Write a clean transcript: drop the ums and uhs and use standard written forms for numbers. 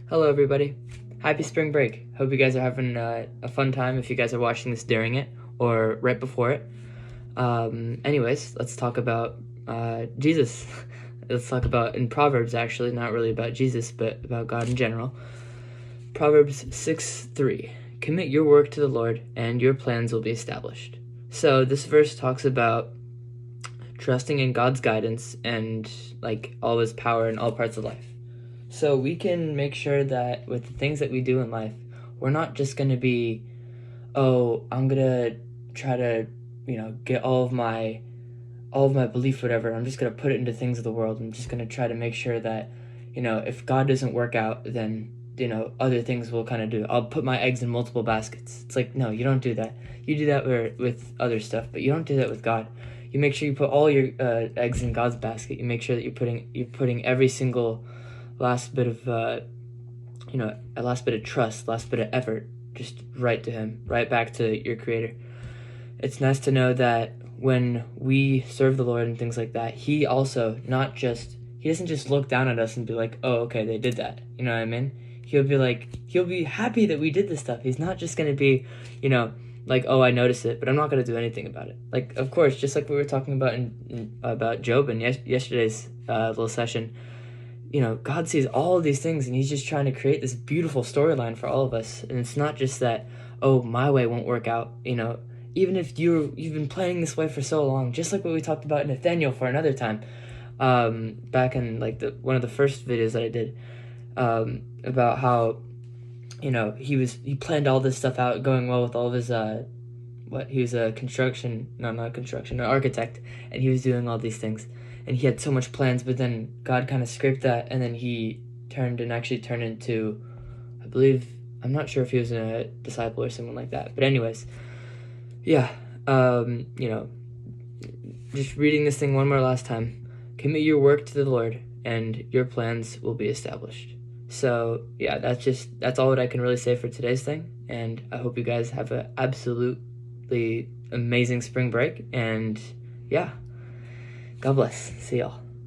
Hello, everybody. Happy spring break. Hope you guys are having a fun time if you guys are watching this during it or right before it. Anyways, let's talk about Jesus. Let's talk about in Proverbs, actually, not really about Jesus, but about God in general. Proverbs 6:3. Commit your work to the Lord, and your plans will be established. So this verse talks about trusting in God's guidance and like all his power in all parts of life. So we can make sure that with the things that we do in life, we're not just going to be, oh, I'm going to try to, get all of my belief, whatever. I'm just going to put it into things of the world. I'm just going to try to make sure that, if God doesn't work out, then, other things will kind of do. I'll put my eggs in multiple baskets. It's like, no, you don't do that. You do that with other stuff, but you don't do that with God. You make sure you put all your eggs in God's basket. You make sure that you're putting every single last bit of a last bit of trust, last bit of effort, just right to him, right back to your creator. It's nice to know that when we serve the Lord and things like that, he doesn't just look down at us and be like, oh, okay, they did that. You know what I mean? He'll be happy that we did this stuff. He's not just going to be, like, oh, I noticed it, but I'm not going to do anything about it. Like, of course, just like we were talking about about Job in yesterday's little session, God sees all of these things, and he's just trying to create this beautiful storyline for all of us. And it's not just that, oh, my way won't work out. Even if you've been playing this way for so long, just like what we talked about Nathaniel for another time, back in like one of the first videos that I did, about how, he planned all this stuff out, going well with all of his, he was an architect, and he was doing all these things. And he had so much plans, but then God kind of scraped that, and then he turned into, I'm not sure if he was a disciple or someone like that. But anyways, yeah, just reading this thing one more last time. Commit your work to the Lord, and your plans will be established. So, yeah, that's all that I can really say for today's thing. And I hope you guys have an absolutely amazing spring break. And, yeah. God bless. See y'all.